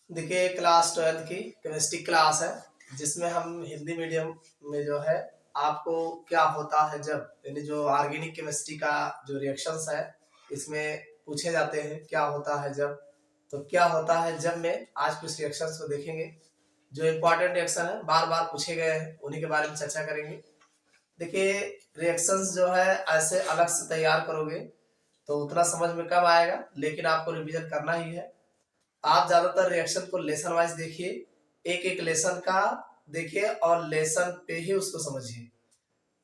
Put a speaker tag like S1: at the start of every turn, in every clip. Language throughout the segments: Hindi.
S1: देखिए क्लास 12th की केमिस्ट्री क्लास है जिसमें हम हिंदी मीडियम में जो है आपको क्या होता है जब यानी जो ऑर्गेनिक केमिस्ट्री का जो रिएक्शंस है इसमें पूछे जाते हैं क्या होता है जब। तो क्या होता है जब में आज कुछ रिएक्शंस को देखेंगे जो इम्पोर्टेंट रिएक्शन है बार बार पूछे गए हैं उन्हीं के बारे में चर्चा करेंगे। देखिए रिएक्शंस जो है ऐसे अलग से तैयार करोगे तो उतना समझ में कम आएगा, लेकिन आपको रिवीजन करना ही है। आप ज्यादातर रिएक्शन को लेसन वाइज देखिए, एक एक लेसन का देखिए और लेसन पे ही उसको समझिए।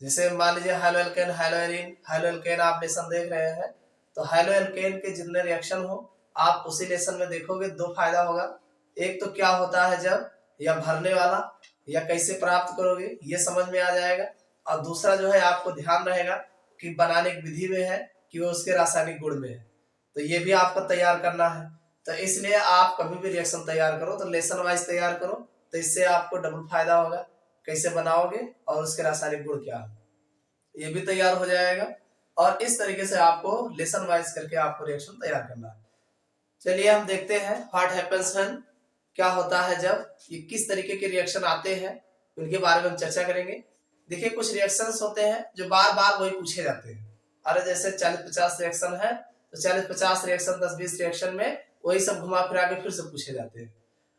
S1: जैसे मान लीजिए haloalkane haloarene, haloalkane आप लेसन देख रहे हैं तो हाइलो एल्केन के जितने रिएक्शन हो आप उसी लेसन में देखोगे। दो फायदा होगा, एक तो क्या होता है जब या भरने वाला या कैसे प्राप्त करोगे ये समझ में आ जाएगा, और दूसरा जो है आपको ध्यान रहेगा कि बनाने की विधि में है कि वो उसके रासायनिक गुण में है, तो ये भी आपको तैयार करना है। तो इसलिए आप कभी भी रिएक्शन तैयार करो तो लेसन वाइज तैयार करो, तो इससे आपको डबल फायदा होगा। कैसे बनाओगे और उसके रासायनिक गुण क्या है ये भी तैयार हो जाएगा, और इस तरीके से आपको लेसन वाइज करके आपको रिएक्शन तैयार करना है। चलिए हम देखते हैं व्हाट हैपेंस व्हेन, क्या होता है जब, ये किस तरीके के रिएक्शन आते हैं उनके बारे में हम चर्चा करेंगे। देखिए कुछ रिएक्शंस होते हैं जो बार बार वही पूछे जाते हैं। अरे जैसे 40-50 रिएक्शन है तो 40-50 रिएक्शन 10-20 रिएक्शन में वही सब घुमा फिरा के फिर से पूछे जाते हैं।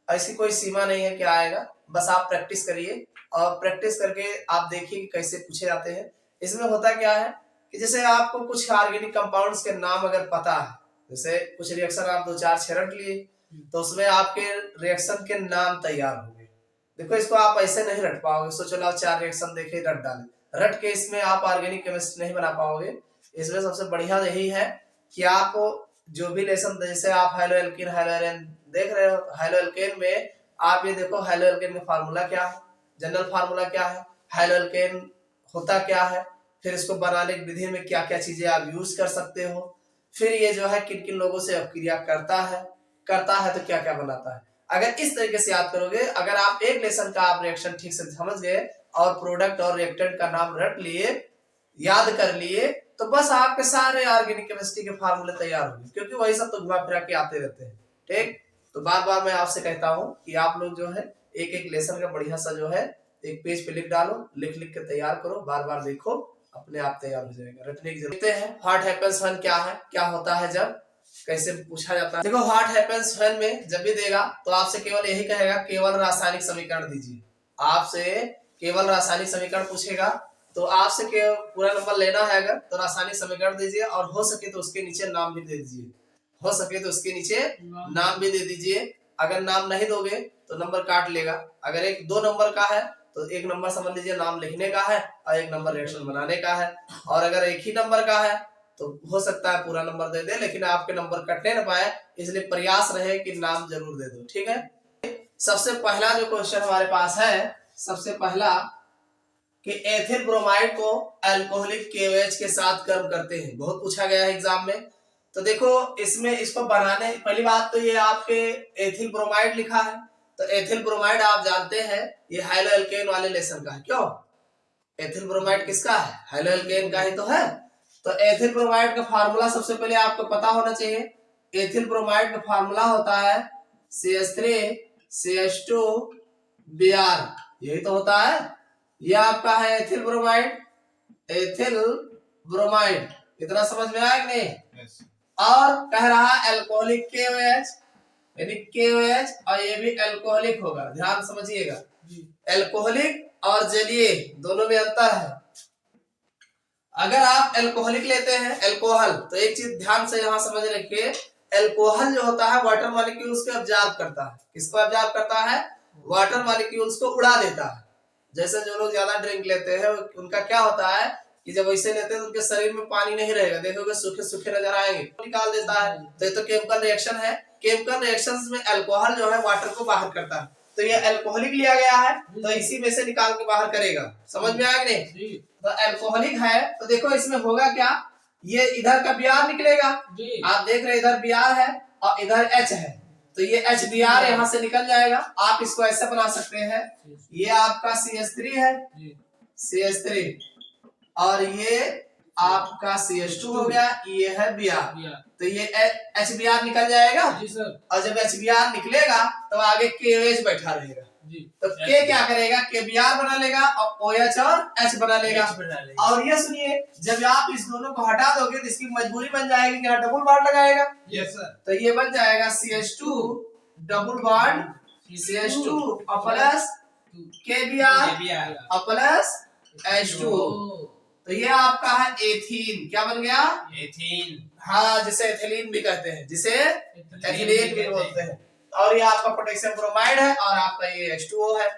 S1: ऐसी कोई सीमा नहीं है क्या आएगा, बस आप प्रैक्टिस करिए और प्रैक्टिस करके आप देखिए कि कैसे पूछे जाते हैं। इसमें होता क्या है कि जैसे आपको कुछ ऑर्गेनिक कंपाउंड्स के नाम अगर पता है, जैसे कुछ रिएक्शन आप 2-4 छरट लिए तो उसमें आपके रिएक्शन के नाम तैयार होंगे। देखो इसको आप ऐसे नहीं रट पाओगे, सोचो लाओ 4 रिएक्शन देखे रट डाले, रट के इसमें आप ऑर्गेनिक केमिस्ट्री नहीं बना पाओगे। इसमें सबसे बढ़िया यही है कि आप जो भी लेसन, जैसे आप हाइलो एल्कीन हाइलो एरेन देख रहे हो, हाइलो एल्केन में आप ये देखो हाइलो एल्केन का फार्मूला क्या है, जनरल फार्मूला क्या है, हाइलो एल्केन होता क्या है, फिर इसको बनाने की विधि में क्या क्या चीजें आप यूज कर सकते हो, फिर ये जो है किन किन लोगों से अपक्रिया करता है तो क्या क्या बनाता है। अगर इस तरीके से याद करोगे, अगर आप एक लेसन का आप रिएक्शन ठीक से समझ गए और प्रोडक्ट और रिएक्टेंट का नाम रट लिए, याद कर लिए, तो बस आपके सारे ऑर्गेनिक केमिस्ट्री के फार्मूले तैयार होंगे, क्योंकि वही सब तो घुमा फिरा के आते रहते हैं। ठीक, तो बार बार मैं आपसे कहता हूं कि आप लोग जो है एक एक लेसन का बढ़िया सा जो है एक पेज पे लिख डालो, लिख लिख के तैयार करो, बार बार देखो, अपने आप तैयार हो जाएगा। रटने की जरूरत है। व्हाट हैपेंस व्हेन क्या है, क्या होता है जब, कैसे पूछा जाता है। देखो व्हाट हैपेंस व्हेन में जब भी देगा तो आपसे केवल यही कहेगा केवल रासायनिक समीकरण दीजिए। आपसे केवल रासायनिक समीकरण पूछेगा तो आपसे पूरा नंबर लेना है अगर तो रासायनिक समीकरण दीजिए, और हो सके तो उसके नीचे नाम भी दे दीजिए, हो सके तो उसके नीचे नाम भी दे दीजिए। अगर नाम नहीं दोगे तो नंबर काट लेगा। अगर एक 2 नंबर का है तो एक नंबर समझ लीजिए नाम लिखने का है और एक नंबर रिएक्शन बनाने का है, और अगर एक ही नंबर का है तो हो सकता है पूरा नंबर दे दे, लेकिन आपके नंबर कटने न पाए, इसलिए प्रयास रहे कि नाम जरूर दे दो। ठीक है, सबसे पहला जो क्वेश्चन हमारे पास है, सबसे पहला कि एथिल ब्रोमाइड को अल्कोहलिक KOH के साथ गर्म करते हैं, बहुत पूछा गया है एग्जाम में। तो देखो इसमें इसको बनाने, पहली बात तो ये आपके एथिल ब्रोमाइड लिखा है, तो एथिल ब्रोमाइड आप जानते हैं ये हाइलो एल्केन वाले लेसन का है। क्यों, एथिल ब्रोमाइड किसका है, हाइलो एल्केन का ही तो है। तो एथिल ब्रोमाइड का फार्मूला सबसे पहले आपको पता होना चाहिए। एथिल ब्रोमाइड का फार्मूला होता है CH3CH2Br, यही तो होता है। ये आपका है एथिल ब्रोमाइड, एथिल ब्रोमाइड, इतना समझ में आया कि नहीं? yes. और कह रहा अल्कोहलिक KOH, यानी KOH, और ये भी अल्कोहलिक होगा, ध्यान समझिएगा। अल्कोहलिक और जलीय दोनों में अंतर है। अगर आप अल्कोहलिक लेते हैं अल्कोहल, तो एक चीज ध्यान से यहां समझ रखिए, अल्कोहल जो होता है वाटर मॉलिक्यूल्स को ऑब्जॉर्ब करता है। किसको ऑब्जॉर्ब करता है? वाटर मॉलिक्यूल्स को उड़ा देता है। जैसे जो लोग ज्यादा ड्रिंक लेते हैं उनका क्या होता है कि जब वैसे लेते हैं तो उनके शरीर में पानी नहीं रहेगा, देखोगे सूखे सूखे नजर आएंगे, निकाल देता है। तो ये तो केमिकल रिएक्शन है। केमिकल रिएक्शंस में अल्कोहल जो है वाटर को बाहर करता है, तो ये अल्कोहलिक लिया गया है तो इसी में से निकाल के बाहर करेगा। समझ में आया कि नहीं? तो अल्कोहलिक है तो देखो इसमें होगा क्या, ये इधर का Br निकलेगा, आप देख रहे इधर Br है और इधर H है, तो ये HBr यहाँ से निकल जाएगा। आप इसको ऐसे बना सकते हैं, ये आपका CH3 है, CH3, और ये आपका CH2 हो गया, ये है Br, तो ये HBr निकल जाएगा जी सर। और जब HBr निकलेगा तो आगे KOH बैठा रहेगा जी। तो K क्या करेगा, KBr बना लेगा और OH और H बना लेगा। और ये सुनिए, जब आप इस दोनों को हटा दोगे तो इसकी मजबूरी बन जाएगी कि डबल बॉन्ड लगाएगा। Yes sir. तो ये बन जाएगा CH2 डबल बॉन्ड CH2 और प्लस KBr और प्लस H2O। तो ये आपका है एथीन। क्या बन गया, एथीन। हाँ, जिसे एथिलीन भी कहते हैं, जिसे एथिलीन भी बोलते हैं। और ये आपका पोटेशियम ब्रोमाइड है और आपका ये H2O है।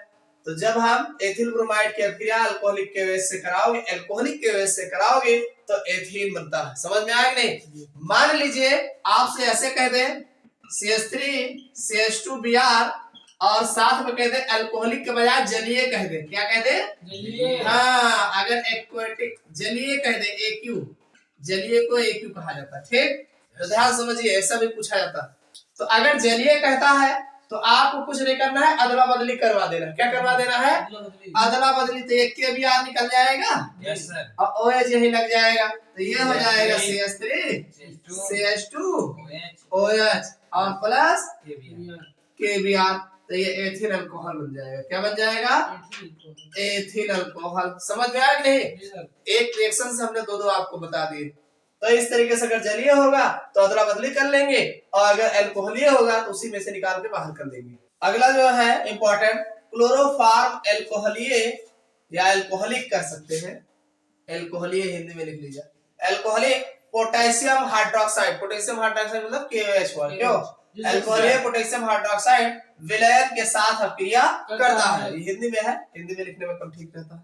S1: तो जब हम एथिल ब्रोमाइड की अभिक्रिया अल्कोहलिक केओएच से कराओगे, अल्कोहलिक केओएच से कराओगे तो एथीन बनता है। समझ में आया कि नहीं? मान लीजिए आपसे ऐसे कह दें CH3 CH2Br और साथ में कह दे अल्कोहलिक के बजाय जलीय कह दे। क्या कह दे, जलीय। हाँ, अगर एक्वेटिक जलीय कह दे AQ, जलीय को AQ कहा जाता है। ठीक, तो ध्यान समझिए, ऐसा भी पूछा जाता है। तो अगर जलीय कहता है तो आपको कुछ नहीं करना है, अदला बदली करवा देना। क्या करवा देना है, अदला बदली। तो एक KBr निकल जाएगा, यस सर, और OH यही लग जाएगा, तो ये हो जाएगा CH3 CH2 OH और प्लस KBr। तो ये एथिल अल्कोहल बन जाएगा। क्या बन जाएगा, एथिल अल्कोहल। समझ में आया कि नहीं? एक रिएक्शन से हमने दो आपको बता दिए। तो इस तरीके से अगर जलीय होगा तो अदला बदली कर लेंगे, और अगर अल्कोहलीय होगा तो उसी में से निकाल के बाहर कर लेंगे। अगला जो है इंपॉर्टेंट, क्लोरोफॉर्म अल्कोहलीय या अल्कोहलिक कर सकते हैं। अल्कोहलीय हिंदी में लिख लीजिए, alcoholic potassium hydroxide. Potassium hydroxide मतलब KOH। क्यों, अल्कोहलीय पोटेशियम हाइड्रोक्साइड विलयन के साथ अभिक्रिया करता है। हिंदी में है, हिंदी में लिखने में कम ठीक रहता है।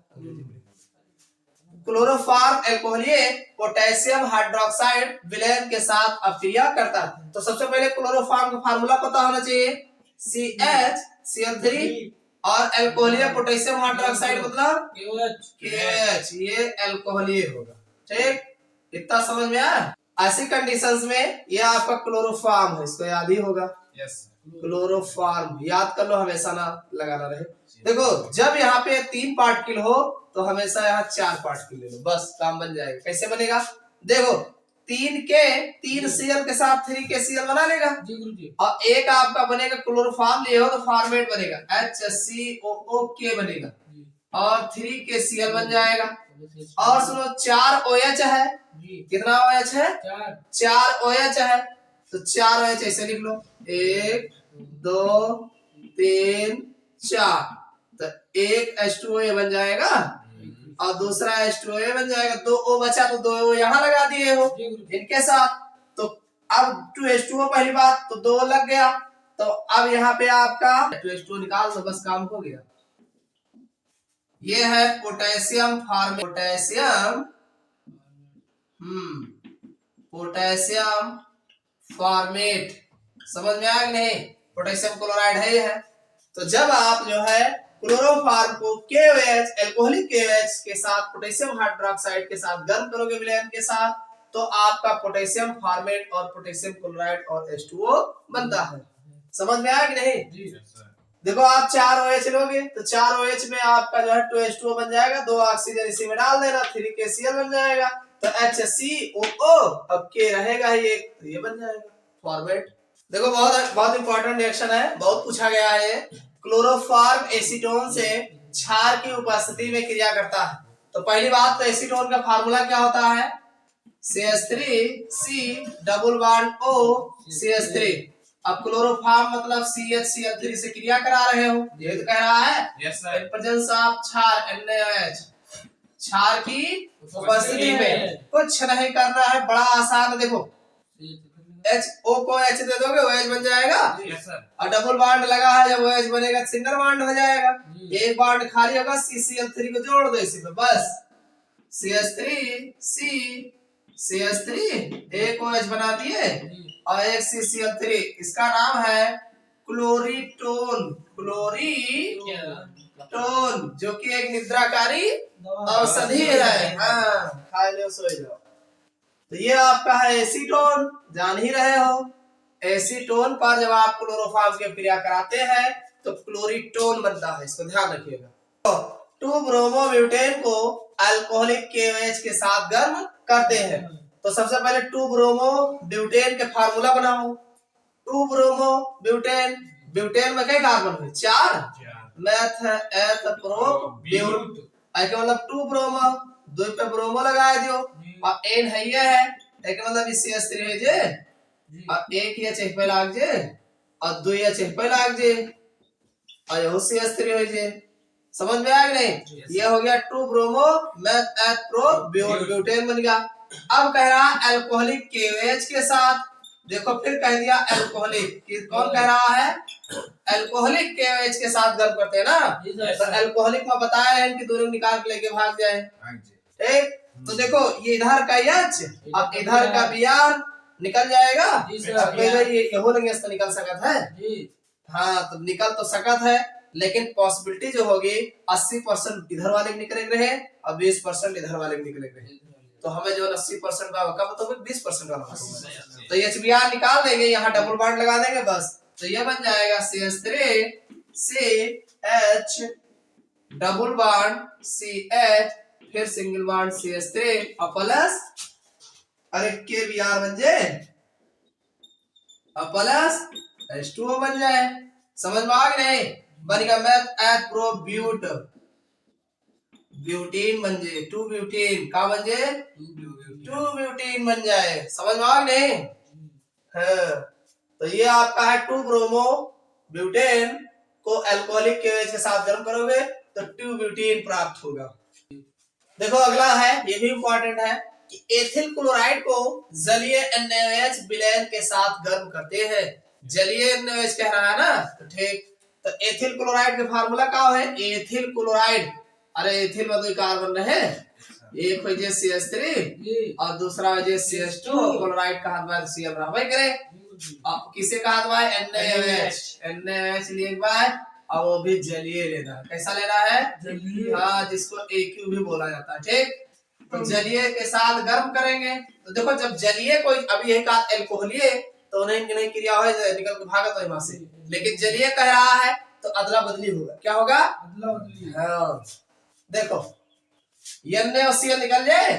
S1: क्लोरोफॉर्म अल्कोहलीय पोटेशियम हाइड्रोक्साइड विलयन के साथ अभिक्रिया करता है। तो सबसे पहले क्लोरोफॉर्म का फार्मूला पता होना चाहिए, CH और अल्कोहलीय पोटेशियम हाइड्रोक्साइड मतलब KOH। ये अल्कोहलीय होगा। ठीक, इतना समझ में आया? ऐसी कंडीशंस में ये आपका क्लोरोफॉर्म है, इसको याद ही होगा। यस, क्लोरोफॉर्म याद कर लो, हमेशा ना लगाना रहे। देखो, जब यहाँ पे 3 पार्टिकल हो तो हमेशा यहाँ 4 पार्टिकल ले लो, बस काम बन जाएगा। कैसे बनेगा, देखो 3 Cl के साथ 3 KCl बना लेगा जी गुरुजी। और एक आपका बनेगा क्लोरोफॉर्म लिए हो तो फॉर्मेट बनेगा HCOOK बनेगा और 3 KCl बन जाएगा। और सुनो 4 OH है, कितना OH है, 4 OH है, तो 4 OH ऐसे लिख लो, 1 2 3 4। तो एक H2O बन जाएगा और दूसरा H2O बन जाएगा। 2 O बचा तो 2 O यहाँ लगा दिए हो इनके साथ। तो अब 2H2O पहली बात तो 2 लग गया, तो अब यहाँ पे आपका 2H2O निकाल दो, बस काम हो गया। ये है पोटेशियम फॉर्मेट, पोटेशियम फॉर्मेट। समझ में आया कि नहीं? पोटेशियम क्लोराइड है ये है। तो जब आप जो है क्लोरोफॉर्म को KOH अल्कोहलिक KOH के साथ पोटेशियम हाइड्रोक्साइड के साथ गर्म करोगे विलयन के साथ, तो आपका पोटेशियम फॉर्मेट और पोटेशियम क्लोराइड और H2O बनता है। समझ में आया कि नहीं? जी सर। देखो आप 4 OH लोगे तो 4 OH में आपका जो है 2H2O बन जाएगा, 2 ऑक्सीजन इसी में डाल देना, 3 KCl बन जाएगा, तो HCOO अब K रहेगा ही एक, तो ये बन जाएगा फॉर्मेट। देखो बहुत इंपॉर्टेंट रिएक्शन है, बहुत पूछा गया है। क्लोरोफॉर्म एसीटोन से क्षार की उपस्थिति में क्रिया करता है। तो पहली बात तो एसीटोन का फार्मूला क्या होता है, CH3C double bond O CH3। अब क्लोरोफॉर्म मतलब CH3 से क्रिया करा रहे हो, ये तो कह रहा है यस सर, प्रेजेंस ऑफ क्षार NaOH, क्षार की उपस्थिति में कुछ नहीं करना है, बड़ा आसान है। देखो HO को H दे दोगे OH बन जाएगा, यस सर। और डबल बॉन्ड लगा है, जब OH बनेगा सिंगल बॉन्ड हो जाएगा, एक बॉन्ड खाली होगा, CCl3 को जोड़ दो इसी में, बस CH3 एक OH बना दिए और एक CCl3। इसका नाम है क्लोरीटोन, जो कि एक निद्राकारी औषधि है। हाँ, खा लो सो जाओ। तो ये आपका है एसीटोन, जान ही रहे हो। एसीटोन पर जब आप क्लोरोफॉर्म की क्रिया कराते हैं तो क्लोरीटोन बनता है, इसको ध्यान रखिएगा। 2 ब्रोमोब्यूटेन को अल्कोहलिक KOH के साथ गर्म करते हैं। तो सबसे पहले 2 ब्रोमो ब्यूटेन के फार्मूला बनाओ। 2 ब्रोमो ब्यूटेन, ब्यूटेन में कई कार्बन हुए 4, मेथ एथ प्रो ब्यूट, आई के मतलब 2 ब्रोमो, 2 पे ब्रोमो लगा दियो और एन है ये है, एक मतलब CH3 है जे और एक ये चेक पे लाग जे और 2 ये चेक पे लाग जे और ये CH3 है जे। समझ में आया कि नहीं? ये हो गया 2 bromo meth eth pro butane बन गया। अब कह रहा अल्कोहलिक KOH के साथ, देखो फिर कह दिया अल्कोहलिक, कौन कह रहा है? अल्कोहलिक KOH के साथ गर्म करते हैं ना, तो अल्कोहलिक में बताया है कि दोनों निकाल के लेके भाग जाए। ठीक, तो देखो ये इधर का H और इधर का Br निकल जाएगा। ये हो नहीं तो निकल सकता है। हाँ, तो निकल तो सकत है, लेकिन पॉसिबिलिटी जो होगी 80% इधर वाले के निकले रहे और 20% इधर वाले के निकले रहे। तो हमें जो 80% का कब तो 20% वाला होगा। तो HBr निकाल देंगे, यहाँ डबल बॉन्ड लगा देंगे बस, तो ये बन जाएगा CH3 CH double bond CH फिर सिंगल बॉन्ड CH3 और प्लस अरे KBr बन जाए और प्लस H2O बन जाए। समझ में आ गया नहीं? बनेगा मेथ एथ प्रो ब्यूट, ब्यूटीन बन जाए, 2 ब्यूटीन का बन जाए 2 ब्यूटीन बन जाए। समझ में आ गया नहीं? हाँ, तो ये आपका है 2 ब्रोमो ब्यूटेन को अल्कोहलिक KOH के साथ गर्म करोगे तो 2 ब्यूटीन प्राप्त होगा। देखो अगला है, ये भी इंपॉर्टेंट है कि एथिल क्लोराइड को जलीय NaOH विलयन के साथ गर्म करते हैं। जलीय NaOH कह रहा है ना, तो ठीक, तो एथिल क्लोराइड का फार्मूला क्या है? एथिल क्लोराइड, अरे एथिल में 2 कार्बन रहे, एक हो जे CH3 और दूसरा हो जे CH2, क्लोराइड का हाथ बार Cl रहबे करे। अब किसे का हाथ बार NaOH लिए बार, और वो भी जलीय लेना है। कैसा लेना है? हाँ, जिसको AQ भी बोला जाता है। ठीक, तो जलीय के साथ गर्म करेंगे। तो देखो जब जलीय कोई, अभी यही कहा अल्कोहलीय, तो उन्हें नहीं क्रिया हो निकल के भागा तो वहां से, लेकिन जलीय कह रहा है तो अदला बदली होगा। क्या होगा? अदला बदली। हाँ, देखो Na और Cl निकल जाए,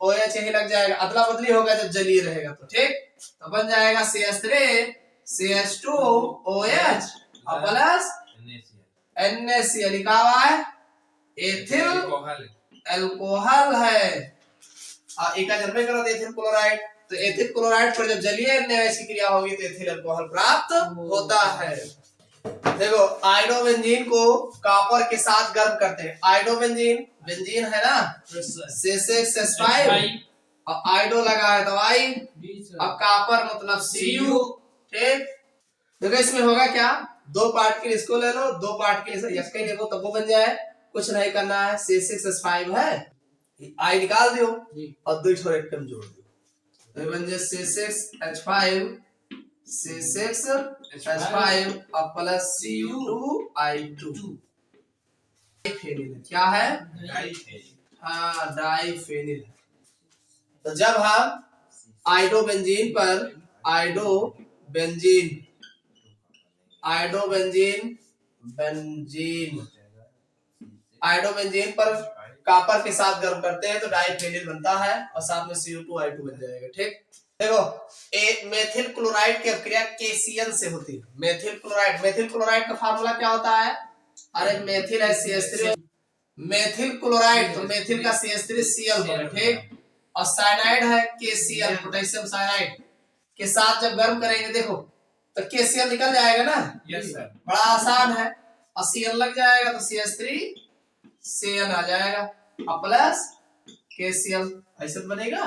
S1: OH ही लग जाएगा, अदला बदली होगा जब जलीय रहेगा तो। ठीक, तो बन जाएगा CH3 CH2 OH और प्लस NaCl लिखा हुआ है, एथिल अल्कोहल है और एक जन्मे करो एथिल क्लोराइड। तो एथिल क्लोराइड पर जब जलीय NaOH की क्रिया होगी तो एथिल अल्कोहल प्राप्त होता है। देखो आयोडोबेंजीन को कॉपर के साथ गर्म करते हैं। आयोडोबेंजीन, बेंजीन है ना, C6H5 और आयोडो लगा है दवाई, अब कॉपर मतलब Cu। ठीक, देखो इसमें होगा क्या, 2 पार्ट के लिए इसको ले लो, 2 पार्ट के लिए इसका ही ले लो, तब वो बन जाए। कुछ नहीं करना है, C6H5 है, आई निकाल दियो और 2 छोड़ एक कम जोड़ दियो, तो बन जाए C6H5 और प्लस Cu2I2। फेनिल क्या है? हाँ, डाइफेनिल। तो जब हम आयोडोबेंजीन पर आयोडोबेंजीन पर कॉपर के साथ गर्म करते हैं तो डाइफेनिल बनता है और साथ में Cu2I2 बन जाएगा। ठीक, देखो मेथिल क्लोराइड की क्रिया KCl से होती है। मेथिल क्लोराइड का फार्मूला क्या होता है? अरे मेथिल है CH3, मेथिल क्लोराइड, तो मेथिल का CH3Cl होगा। ठीक, और साइनाइड है KCl, पोटेशियम साइनाइड के साथ जब गर्म करेंगे देखो तो KCl निकल जाएगा ना। यस सर, बड़ा आसान है, और Cl लग जाएगा तो CH3Cl आ जाएगा और प्लस KCl ऐसे बनेगा।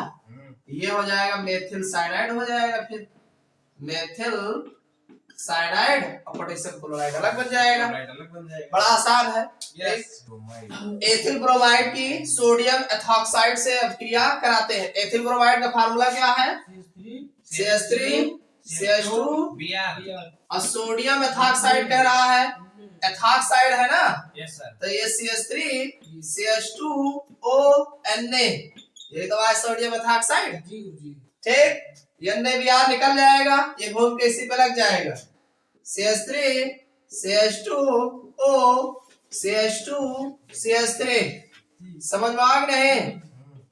S1: ये हो जाएगा मेथिल साइनाइड हो जाएगा, फिर मेथिल साइनाइड और पोटेशियम क्लोराइड अलग बन जाएगा। बड़ा आसान है। एथिल ब्रोमाइड की सोडियम एथॉक्साइड से क्रिया कराते हैं। एथिल ब्रोमाइड का फार्मूला क्या है? CH3 CH2 और सोडियम एथॉक्साइड कह रहा है, एथॉक्साइड है ना। यस सर, तो ये CH3 CH2O Na, ये तो है सोडियम एथॉक्साइड। ठीक, NaBr निकल जाएगा, ये घूम के इसी पे लग जाएगा, CH3 CH2O CH2 CH3। समझ में आ गया नहीं?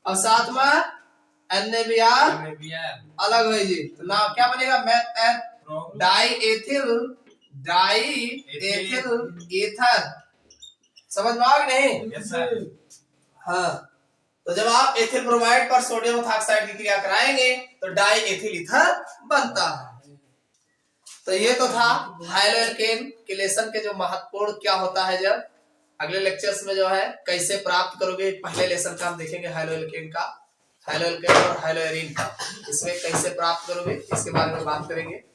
S1: और साथ में NaBr अलग है जी, तो ना क्या बनेगा, मैथ डाई एथिल ईथर। समझ में आ गई नहीं?
S2: Yes sir.
S1: हाँ, तो जब आप एथिल ब्रोमाइड पर सोडियम ऑक्साइड की क्रिया कराएंगे तो डाई एथिल ईथर बनता है। तो ये तो था हाइलोएल्केन किलेशन के जो महत्वपूर्ण क्या होता है। जब अगले लेक्चर्स में जो है कैसे प्राप्त करोगे, पहले लेसन का हम देखेंगे हाइलोएल्केन का, हाइलोएल्केन और हाइलोएरिन का, इसमें कैसे प्राप्त करोगे इसके बारे में बात करेंगे।